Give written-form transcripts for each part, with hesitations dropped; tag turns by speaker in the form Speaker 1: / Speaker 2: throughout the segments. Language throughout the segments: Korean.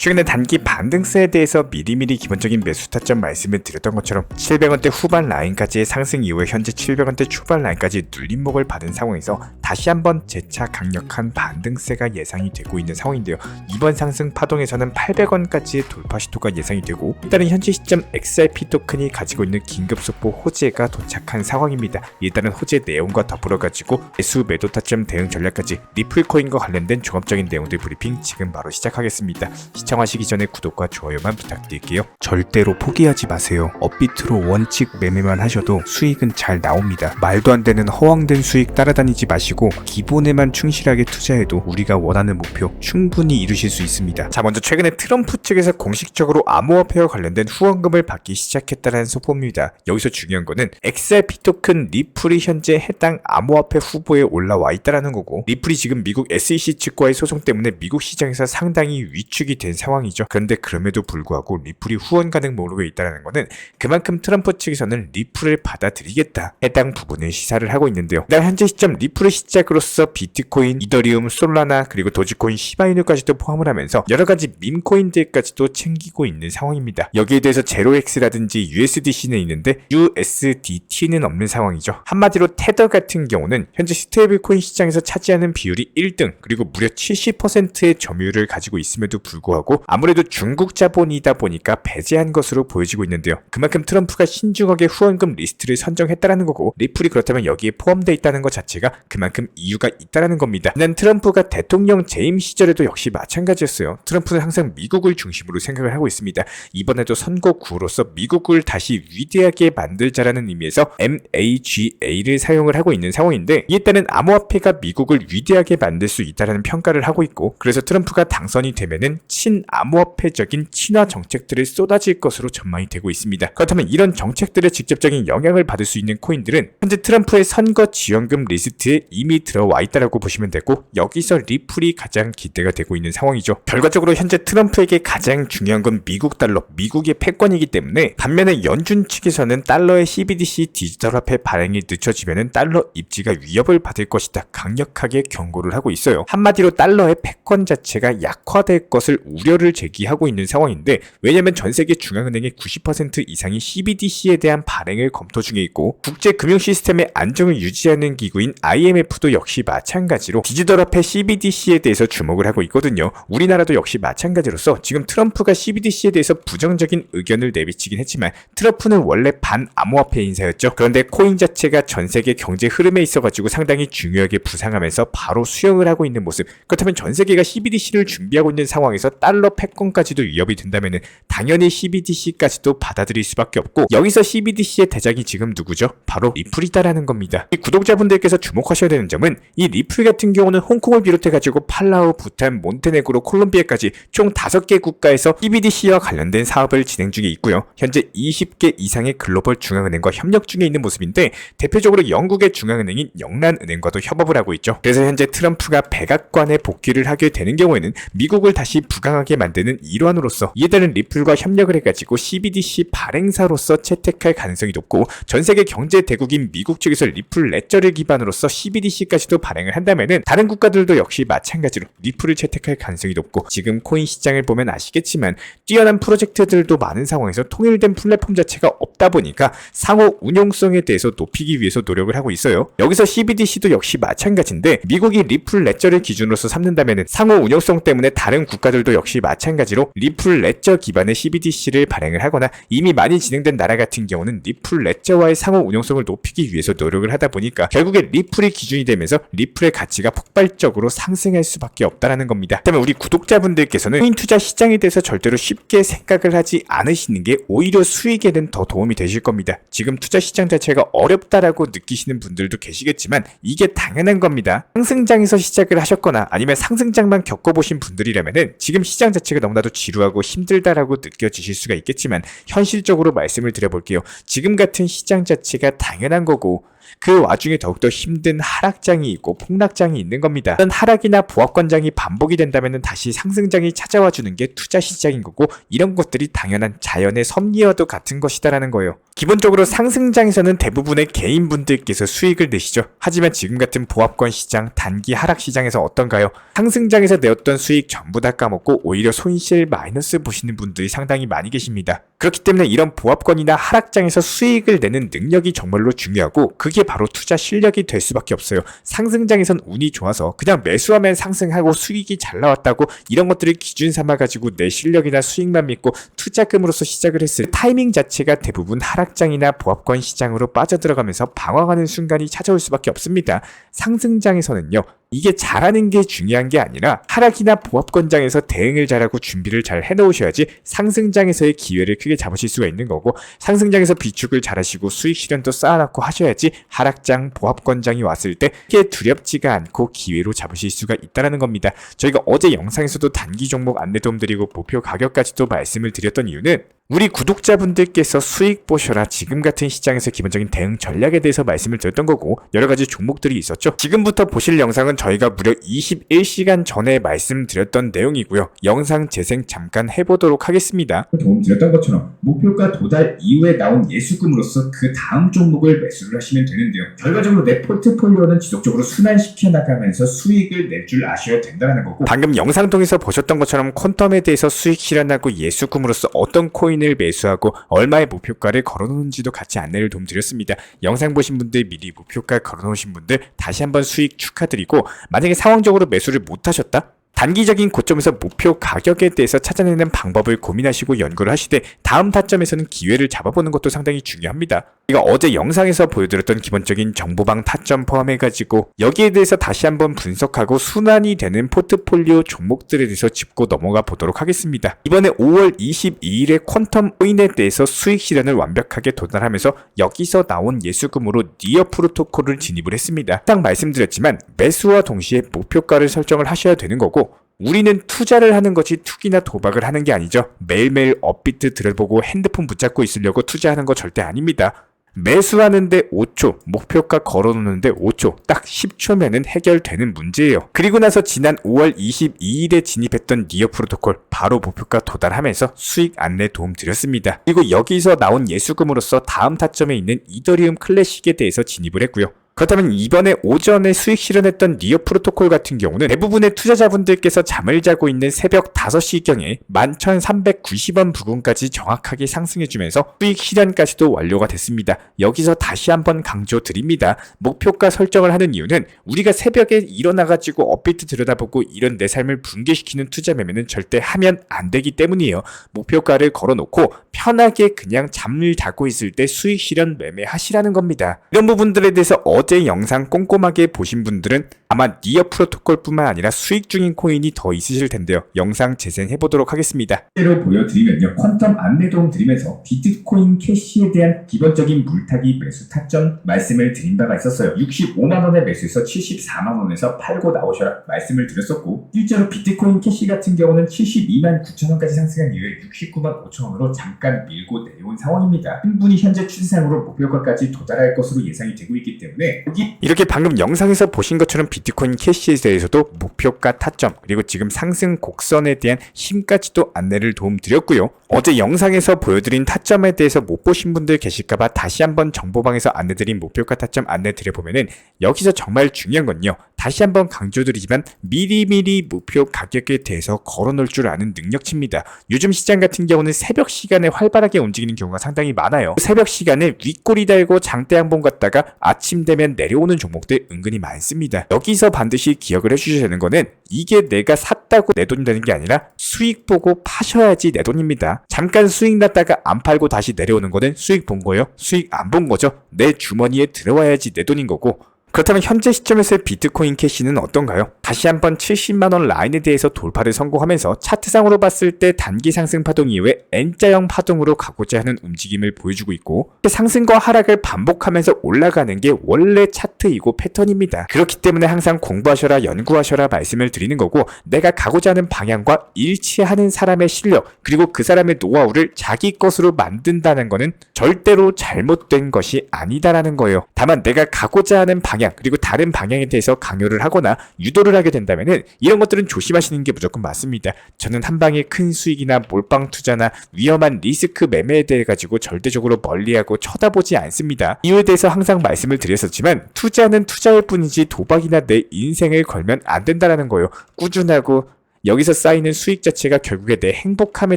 Speaker 1: 최근에 단기 반등세에 대해서 미리미리 기본적인 매수 타점 말씀을 드렸던 것처럼 700원대 후반 라인까지의 상승 이후에 현재 700원대 초반 라인까지 눌림목을 받은 상황에서 다시 한번 재차 강력한 반등세가 예상이 되고 있는 상황인데요. 이번 상승 파동에서는 800원까지의 돌파 시도가 예상이 되고, 일단은 현재 시점 XRP 토큰이 가지고 있는 긴급속보 호재가 도착한 상황입니다. 일단은 호재 내용과 더불어 가지고 매수 매도 타점 대응 전략까지 리플 코인과 관련된 종합적인 내용들 브리핑 지금 바로 시작하겠습니다. 시청하시기 전에 구독과 좋아요만 부탁드릴게요. 절대로 포기하지 마세요. 업비트로 원칙 매매만 하셔도 수익은 잘 나옵니다. 말도 안 되는 허황된 수익 따라다니지 마시고 기본에만 충실하게 투자해도 우리가 원하는 목표 충분히 이루실 수 있습니다. 자, 먼저 최근에 트럼프 측에서 공식적으로 암호화폐와 관련된 후원금을 받기 시작했다는 소포입니다. 여기서 중요한 거는 XRP 토큰 리플이 현재 해당 암호화폐 후보에 올라와 있다는 거고, 리플이 지금 미국 SEC 측과의 소송 때문에 미국 시장에서 상당히 위축이 된 상황이죠. 그런데 그럼에도 불구하고 리플이 후원 가능 목록에 있다는 것은 그만큼 트럼프 측에서는 리플을 받아들이겠다, 해당 부분을 시사를 하고 있는데요. 현재 시점 리플을 시작으로서 비트코인, 이더리움, 솔라나, 그리고 도지코인, 시바이누까지도 포함을 하면서 여러가지 밈코인들까지도 챙기고 있는 상황입니다. 여기에 대해서 제로엑스라든지 USDC는 있는데 USDT는 없는 상황이죠. 한마디로 테더 같은 경우는 현재 스테이블코인 시장에서 차지하는 비율이 1등, 그리고 무려 70%의 점유율을 가지고 있음에도 불구하고 아무래도 중국 자본이다 보니까 배제한 것으로 보여지고 있는데요. 그만큼 트럼프가 신중하게 후원금 리스트를 선정했다라는 거고, 리플이 그렇다면 여기에 포함되어 있다는 것 자체가 그만큼 이유가 있다라는 겁니다. 난 트럼프가 대통령 재임 시절에도 역시 마찬가지였어요. 트럼프는 항상 미국을 중심으로 생각을 하고 있습니다. 이번에도 선거구로서 미국을 다시 위대하게 만들자라는 의미에서 MAGA를 사용을 하고 있는 상황인데, 이에 따른 암호화폐가 미국을 위대하게 만들 수 있다는 평가를 하고 있고, 그래서 트럼프가 당선이 되면은 암호화폐적인 친화 정책들을 쏟아질 것으로 전망이 되고 있습니다. 그렇다면 이런 정책들의 직접적인 영향을 받을 수 있는 코인들은 현재 트럼프의 선거 지원금 리스트에 이미 들어와 있다고 보시면 되고, 여기서 리플이 가장 기대가 되고 있는 상황이죠. 결과적으로 현재 트럼프에게 가장 중요한 건 미국 달러, 미국의 패권이기 때문에, 반면에 연준 측에서는 달러의 CBDC 디지털화폐 발행이 늦춰지면 달러 입지가 위협을 받을 것이다, 강력하게 경고를 하고 있어요. 한마디로 달러의 패권 자체가 약화될 것을 우려를 제기하고 있는 상황인데, 왜냐면 전 세계 중앙은행의 90% 이상이 CBDC에 대한 발행을 검토 중에 있고, 국제 금융 시스템의 안정을 유지하는 기구인 IMF도 역시 마찬가지로 디지털화폐 CBDC에 대해서 주목을 하고 있거든요. 우리나라도 역시 마찬가지로서 지금 트럼프가 CBDC에 대해서 부정적인 의견을 내비치긴 했지만 트럼프는 원래 반암호화폐 인사였죠. 그런데 코인 자체가 전 세계 경제 흐름에 있어가지고 상당히 중요하게 부상하면서 바로 수용을 하고 있는 모습. 그렇다면 전 세계가 CBDC를 준비하고 있는 상황에서 달러 패권까지도 위협이 된다면 당연히 CBDC까지도 받아들일 수밖에 없고, 여기서 CBDC의 대장이 지금 누구죠? 바로 리플이다라는 겁니다. 이 구독자분들께서 주목하셔야 되는 점은, 이 리플 같은 경우는 홍콩을 비롯해가지고 팔라우, 부탄, 몬테네그로, 콜롬비아까지 총 5개 국가에서 CBDC와 관련된 사업을 진행 중에 있고요. 현재 20개 이상의 글로벌 중앙은행과 협력 중에 있는 모습인데, 대표적으로 영국의 중앙은행인 영란은행과도 협업을 하고 있죠. 그래서 현재 트럼프가 백악관에 복귀를 하게 되는 경우에는 미국을 다시 부강하게 만드는 일환으로서 이에 따른 리플과 협력을 해가지고 CBDC 발행사로서 채택할 가능성이 높고, 전세계 경제 대국인 미국 측에서 리플 레저를 기반으로서 CBDC까지도 발행을 한다면은 다른 국가들도 역시 마찬가지로 리플을 채택할 가능성이 높고, 지금 코인 시장을 보면 아시겠지만 뛰어난 프로젝트들도 많은 상황에서 통일된 플랫폼 자체가 없다 보니까 상호 운용성에 대해서 높이기 위해서 노력을 하고 있어요. 여기서 CBDC도 역시 마찬가지인데, 미국이 리플 레저를 기준으로서 삼는다면은 상호 운용성 때문에 다른 국가들도 역시 마찬가지로 리플 레저 기반의 CBDC를 발행을 하거나, 이미 많이 진행된 나라 같은 경우는 리플 레저와의 상호 운용성을 높이기 위해서 노력을 하다 보니까 결국에 리플이 기준이 되면서 리플의 가치가 폭발적으로 상승할 수밖에 없다는 겁니다. 그렇다면 우리 구독자분들께서는 코인 투자 시장에 대해서 절대로 쉽게 생각을 하지 않으시는 게 오히려 수익에는 더 도움이 되실 겁니다. 지금 투자 시장 자체가 어렵다라고 느끼시는 분들도 계시겠지만 이게 당연한 겁니다. 상승장에서 시작을 하셨거나 아니면 상승장만 겪어보신 분들이라면은 지금 시장 자체가 너무나도 지루하고 힘들다라고 느껴지실 수가 있겠지만, 현실적으로 말씀을 드려볼게요. 지금 같은 시장 자체가 당연한 거고, 그 와중에 더욱더 힘든 하락장이 있고 폭락장이 있는 겁니다. 이런 하락이나 보합권장이 반복이 된다면 다시 상승장이 찾아와 주는 게 투자 시장인 거고, 이런 것들이 당연한 자연의 섭리와도 같은 것이다라는 거예요. 기본적으로 상승장에서는 대부분의 개인분들께서 수익을 내시죠. 하지만 지금 같은 보합권 시장, 단기 하락 시장에서 어떤가요? 상승장에서 내었던 수익 전부 다 까먹고 오히려 손실 마이너스 보시는 분들이 상당히 많이 계십니다. 그렇기 때문에 이런 보합권이나 하락장에서 수익을 내는 능력이 정말로 중요하고, 그게 바로 투자 실력이 될 수밖에 없어요. 상승장에선 운이 좋아서 그냥 매수하면 상승하고 수익이 잘 나왔다고 이런 것들을 기준 삼아가지고 내 실력이나 수익만 믿고 투자금으로서 시작을 했을 때 타이밍 자체가 대부분 하락장이나 보합권 시장으로 빠져들어가면서 방황하는 순간이 찾아올 수밖에 없습니다. 상승장에서는요, 이게 잘하는 게 중요한 게 아니라 하락이나 보합권장에서 대응을 잘하고 준비를 잘 해놓으셔야지 상승장에서의 기회를 크게 잡으실 수가 있는 거고, 상승장에서 비축을 잘하시고 수익 실현도 쌓아놓고 하셔야지 하락장, 보합권장이 왔을 때 크게 두렵지가 않고 기회로 잡으실 수가 있다는 겁니다. 저희가 어제 영상에서도 단기 종목 안내 도움 드리고 목표 가격까지도 말씀을 드렸던 이유는 우리 구독자분들께서 수익 보셔라, 지금 같은 시장에서 기본적인 대응 전략에 대해서 말씀을 드렸던 거고, 여러가지 종목들이 있었죠. 지금부터 보실 영상은 저희가 무려 21시간 전에 말씀드렸던 내용이고요. 영상 재생 잠깐 해보도록 하겠습니다.
Speaker 2: 도움 드렸던 것처럼 목표가 도달 이후에 나온 예수금으로서 그 다음 종목을 매수를 하시면 되는데요. 결과적으로 내 포트폴리오는 지속적으로 순환시켜 나가면서 수익을 낼 줄 아셔야 된다는 거고,
Speaker 1: 방금 영상 통해서 보셨던 것처럼 퀀텀에 대해서 수익 실현하고 예수금으로서 어떤 코인을 매수하고 얼마의 목표가를 걸어놓는지도 같이 안내를 도움드렸습니다. 영상 보신 분들, 미리 목표가 걸어놓으신 분들 다시 한번 수익 축하드리고, 만약에 상황적으로 매수를 못하셨다? 단기적인 고점에서 목표 가격에 대해서 찾아내는 방법을 고민하시고 연구를 하시되 다음 타점에서는 기회를 잡아보는 것도 상당히 중요합니다. 제가 어제 영상에서 보여드렸던 기본적인 정보방 타점 포함해가지고 여기에 대해서 다시 한번 분석하고 순환이 되는 포트폴리오 종목들에 대해서 짚고 넘어가 보도록 하겠습니다. 이번에 5월 22일에 퀀텀 코인에 대해서 수익 실현을 완벽하게 도달하면서 여기서 나온 예수금으로 니어 프로토콜을 진입을 했습니다. 딱 말씀드렸지만 매수와 동시에 목표가를 설정을 하셔야 되는 거고, 우리는 투자를 하는 거지 투기나 도박을 하는 게 아니죠. 매일매일 업비트 들어보고 핸드폰 붙잡고 있으려고 투자하는 거 절대 아닙니다. 매수하는데 5초, 목표가 걸어놓는데 5초, 딱 10초면은 해결되는 문제예요. 그리고 나서 지난 5월 22일에 진입했던 니어 프로토콜, 바로 목표가 도달하면서 수익 안내 도움 드렸습니다. 그리고 여기서 나온 예수금으로서 다음 타점에 있는 이더리움 클래식에 대해서 진입을 했고요. 그렇다면 이번에 오전에 수익 실현했던 니어 프로토콜 같은 경우는 대부분의 투자자분들께서 잠을 자고 있는 새벽 5시경에 11,390원 부근까지 정확하게 상승해주면서 수익 실현까지도 완료가 됐습니다. 여기서 다시 한번 강조드립니다. 목표가 설정을 하는 이유는 우리가 새벽에 일어나가지고 업비트 들여다보고 이런 내 삶을 붕괴시키는 투자 매매는 절대 하면 안 되기 때문이에요. 목표가를 걸어놓고 편하게 그냥 잠을 자고 있을 때 수익 실현 매매 하시라는 겁니다. 이런 부분들에 대해서 어제 영상 꼼꼼하게 보신 분들은 아마 니어 프로토콜 뿐만 아니라 수익 중인 코인이 더 있으실 텐데요. 영상 재생해 보도록 하겠습니다.
Speaker 2: 실제로 보여드리면요, 퀀텀 안내 도움 드리면서 비트코인 캐시에 대한 기본적인 물타기 매수 타점 말씀을 드린 바가 있었어요. 65만원에 매수해서 74만원에서 팔고 나오셔라 말씀을 드렸었고, 실제로 비트코인 캐시 같은 경우는 72만 9천원까지 상승한 이후에 69만 5천원으로 잠깐 밀고 내려온 상황입니다. 충분히 현재 추세상으로 목표가까지 도달할 것으로 예상이 되고 있기 때문에
Speaker 1: 이렇게 방금 영상에서 보신 것처럼 비트코인 캐시에 대해서도 목표가 타점, 그리고 지금 상승 곡선에 대한 힘까지도 안내를 도움드렸고요. 어제 영상에서 보여드린 타점에 대해서 못 보신 분들 계실까봐 다시 한번 정보방에서 안내드린 목표가 타점 안내드려보면은 여기서 정말 중요한 건요, 다시 한번 강조드리지만 미리미리 목표 가격에 대해서 걸어놓을 줄 아는 능력치입니다. 요즘 시장 같은 경우는 새벽 시간에 활발하게 움직이는 경우가 상당히 많아요. 새벽 시간에 윗꼬리 달고 장대 양봉 갔다가 아침 되면 내려오는 종목들 은근히 많습니다. 여기서 반드시 기억을 해주셔야 되는 거는 이게 내가 샀다고 내 돈이 되는 게 아니라 수익 보고 파셔야지 내 돈입니다. 잠깐 수익 났다가 안 팔고 다시 내려오는 거는 수익 본 거예요? 수익 안 본 거죠? 내 주머니에 들어와야지 내 돈인 거고, 그렇다면 현재 시점에서의 비트코인 캐시는 어떤가요? 다시 한번 70만원 라인에 대해서 돌파를 성공하면서 차트상으로 봤을 때 단기 상승 파동 이후에 N자형 파동으로 가고자 하는 움직임을 보여주고 있고, 상승과 하락을 반복하면서 올라가는 게 원래 차트이고 패턴입니다. 그렇기 때문에 항상 공부하셔라, 연구하셔라 말씀을 드리는 거고, 내가 가고자 하는 방향과 일치하는 사람의 실력, 그리고 그 사람의 노하우를 자기 것으로 만든다는 거는 절대로 잘못된 것이 아니다라는 거예요. 다만 내가 가고자 하는 방향, 그리고 다른 방향에 대해서 강요를 하거나 유도를 하게 된다면은 이런 것들은 조심하시는 게 무조건 맞습니다. 저는 한 방에 큰 수익이나 몰빵 투자나 위험한 리스크 매매에 대해 가지고 절대적으로 멀리하고 쳐다보지 않습니다. 이유에 대해서 항상 말씀을 드렸었지만, 투자는 투자일 뿐이지 도박이나 내 인생을 걸면 안 된다라는 거예요. 꾸준하고 여기서 쌓이는 수익 자체가 결국에 내 행복함에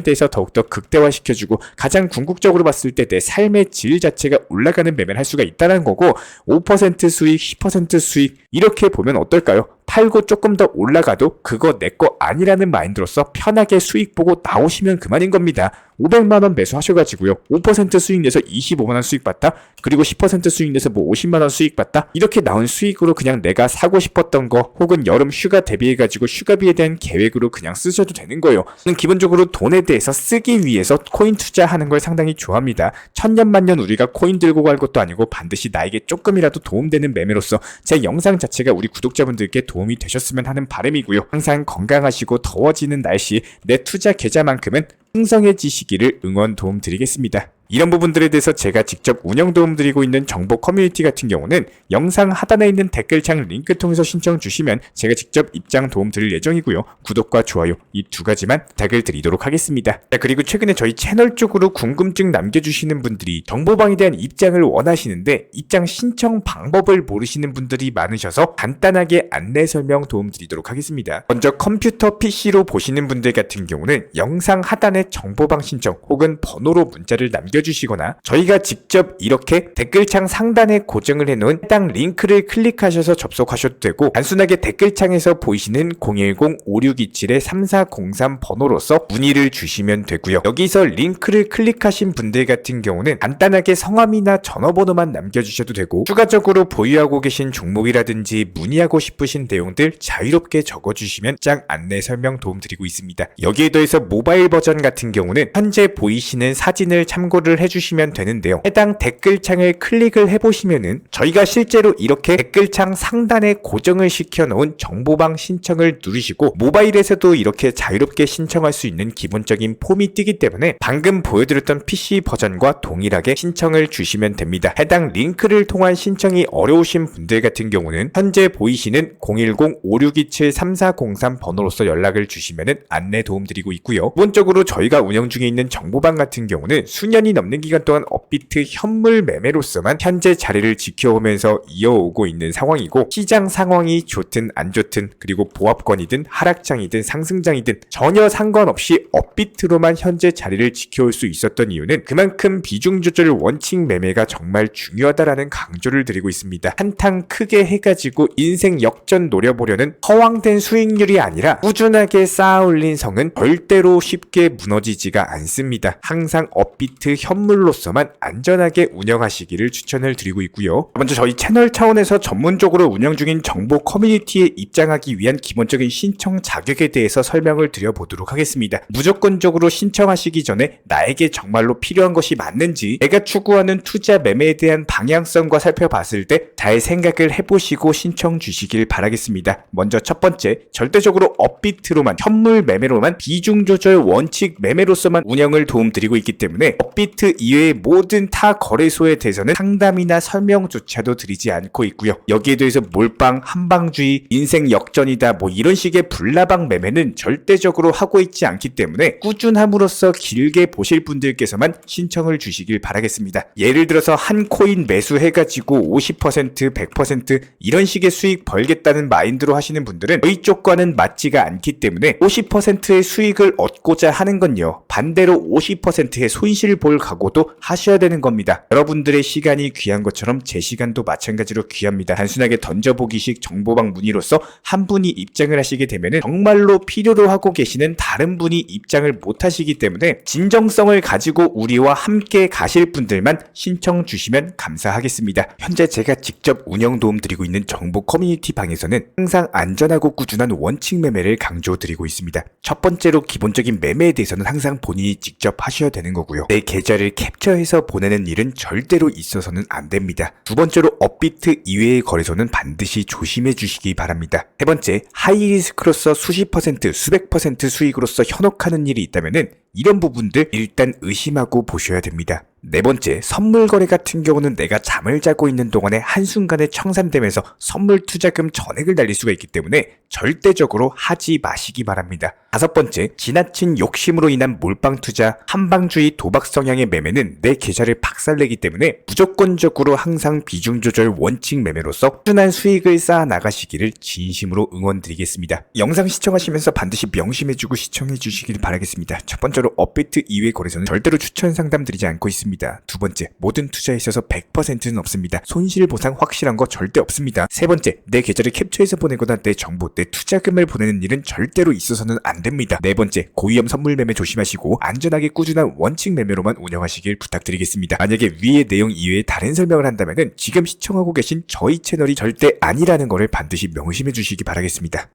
Speaker 1: 대해서 더욱더 극대화시켜주고, 가장 궁극적으로 봤을 때 내 삶의 질 자체가 올라가는 매매를 할 수가 있다는 거고, 5% 수익, 10% 수익 이렇게 보면 어떨까요? 팔고 조금 더 올라가도 그거 내 거 아니라는 마인드로서 편하게 수익 보고 나오시면 그만인 겁니다. 500만원 매수하셔가지고요, 5% 수익 내서 25만원 수익 봤다? 그리고 10% 수익 내서 뭐 50만원 수익 봤다? 이렇게 나온 수익으로 그냥 내가 사고 싶었던 거, 혹은 여름 휴가 대비해가지고 휴가비에 대한 계획으로 그냥 쓰셔도 되는 거예요. 저는 기본적으로 돈에 대해서 쓰기 위해서 코인 투자하는 걸 상당히 좋아합니다. 천년만년 우리가 코인 들고 갈 것도 아니고 반드시 나에게 조금이라도 도움되는 매매로서 제 영상 자체가 우리 구독자분들께 도움이 되셨으면 하는 바람이고요. 항상 건강하시고 더워지는 날씨 내 투자 계좌만큼은 풍성해지시기를 응원 도움 드리겠습니다. 이런 부분들에 대해서 제가 직접 운영 도움 드리고 있는 정보 커뮤니티 같은 경우는 영상 하단에 있는 댓글창 링크 통해서 신청 주시면 제가 직접 입장 도움 드릴 예정이고요. 구독과 좋아요 이 두 가지만 부탁을 드리도록 하겠습니다. 자, 그리고 최근에 저희 채널 쪽으로 궁금증 남겨주시는 분들이 정보방에 대한 입장을 원하시는데 입장 신청 방법을 모르시는 분들이 많으셔서 간단하게 안내 설명 도움 드리도록 하겠습니다. 먼저 컴퓨터 PC로 보시는 분들 같은 경우는 영상 하단에 정보방 신청 혹은 번호로 문자를 남겨주시거나, 저희가 직접 이렇게 댓글창 상단에 고정을 해놓은 해당 링크를 클릭하셔서 접속하셔도 되고, 단순하게 댓글창에서 보이시는 010-5627-3403 번호로서 문의를 주시면 되고요. 여기서 링크를 클릭하신 분들 같은 경우는 간단하게 성함이나 전화번호만 남겨주셔도 되고, 추가적으로 보유하고 계신 종목이라든지 문의하고 싶으신 내용들 자유롭게 적어주시면 짱 안내 설명 도움 드리고 있습니다. 여기에 더해서 모바일 버전 같은 경우는 현재 보이시는 사진을 참고를 해주시면 되는데요. 해당 댓글창을 클릭을 해보시면은 저희가 실제로 이렇게 댓글창 상단에 고정을 시켜놓은 정보방 신청을 누르시고, 모바일에서도 이렇게 자유롭게 신청할 수 있는 기본적인 폼이 뜨기 때문에 방금 보여드렸던 PC 버전과 동일하게 신청을 주시면 됩니다. 해당 링크를 통한 신청이 어려우신 분들 같은 경우는 현재 보이시는 010-5627-3403 번호로서 연락을 주시면은 안내 도움 드리고 있고요. 기본적으로 저희가 운영 중에 있는 정보방 같은 경우는 수년이 넘는 기간 동안 업비트 현물 매매로서만 현재 자리를 지켜오면서 이어오고 있는 상황이고, 시장 상황이 좋든 안 좋든, 그리고 보합권이든 하락장이든 상승장이든 전혀 상관없이 업비트로만 현재 자리를 지켜올 수 있었던 이유는 그만큼 비중 조절 원칙 매매가 정말 중요하다라는 강조를 드리고 있습니다. 한탕 크게 해가지고 인생 역전 노려보려는 허황된 수익률이 아니라 꾸준하게 쌓아올린 성은 절대로 쉽게 무너지지가 않습니다. 항상 업비트 현물로서만 안전하게 운영하시기를 추천을 드리고 있고요. 먼저 저희 채널 차원에서 전문적으로 운영 중인 정보 커뮤니티에 입장하기 위한 기본적인 신청 자격에 대해서 설명을 드려보도록 하겠습니다. 무조건적으로 신청하시기 전에 나에게 정말로 필요한 것이 맞는지, 내가 추구하는 투자 매매에 대한 방향성과 살펴봤을 때 잘 생각을 해보시고 신청 주시길 바라겠습니다. 먼저 첫 번째, 절대적으로 업비트로만, 현물 매매로만, 비중 조절 원칙 매매로서만 운영을 도움드리고 있기 때문에 업비트 이외의 모든 타 거래소에 대해서는 상담이나 설명조차도 드리지 않고 있고요. 여기에 대해서 몰빵, 한방주의, 인생 역전이다 뭐 이런 식의 불나방 매매는 절대적으로 하고 있지 않기 때문에 꾸준함으로써 길게 보실 분들께서만 신청을 주시길 바라겠습니다. 예를 들어서 한 코인 매수해가지고 50%, 100% 이런 식의 수익 벌겠다는 마인드로 하시는 분들은 저희 쪽과는 맞지가 않기 때문에 50%의 수익을 얻고자 하는 건요, 반대로 50%의 손실을 볼 각오도 하셔야 되는 겁니다. 여러분들의 시간이 귀한 것처럼 제 시간도 마찬가지로 귀합니다. 단순하게 던져보기식 정보방 문의로서 한 분이 입장을 하시게 되면 정말로 필요로 하고 계시는 다른 분이 입장을 못 하시기 때문에 진정성을 가지고 우리와 함께 가실 분들만 신청 주시면 감사하겠습니다. 현재 제가 직접 운영 도움 드리고 있는 정보 커뮤니티 방에서는 항상 안전하고 꾸준한 원칙 매매를 강조드리고 있습니다. 첫 번째로 기본적인 매매에 대해서는 항상 본인이 직접 하셔야 되는 거고요. 내 계좌를 캡처해서 보내는 일은 절대로 있어서는 안 됩니다. 두 번째로 업비트 이외의 거래소는 반드시 조심해 주시기 바랍니다. 세 번째, 하이리스크로서 수십 퍼센트, 수백 퍼센트 수익으로서 현혹하는 일이 있다면은 이런 부분들 일단 의심하고 보셔야 됩니다. 네 번째, 선물 거래 같은 경우는 내가 잠을 자고 있는 동안에 한순간에 청산되면서 선물 투자금 전액을 날릴 수가 있기 때문에 절대적으로 하지 마시기 바랍니다. 다섯 번째, 지나친 욕심으로 인한 몰빵 투자, 한방주의 도박 성향의 매매는 내 계좌를 박살내기 때문에 무조건적으로 항상 비중 조절 원칙 매매로서 꾸준한 수익을 쌓아 나가시기를 진심으로 응원드리겠습니다. 영상 시청하시면서 반드시 명심해주고 시청해 주시길 바라겠습니다. 첫 번째로 업비트 이외 거래소는 절대로 추천 상담 드리지 않고 있습니다. 두 번째, 모든 투자에 있어서 100%는 없습니다. 손실 보상 확실한 거 절대 없습니다. 세 번째, 내 계좌를 캡처해서 보내거나 내 정보, 내 투자금을 보내는 일은 절대로 있어서는 안 됩니다. 네 번째, 고위험 선물 매매 조심하시고 안전하게 꾸준한 원칙 매매로만 운영하시길 부탁드리겠습니다. 만약에 위의 내용 이외에 다른 설명을 한다면 지금 시청하고 계신 저희 채널이 절대 아니라는 것을 반드시 명심해 주시기 바라겠습니다.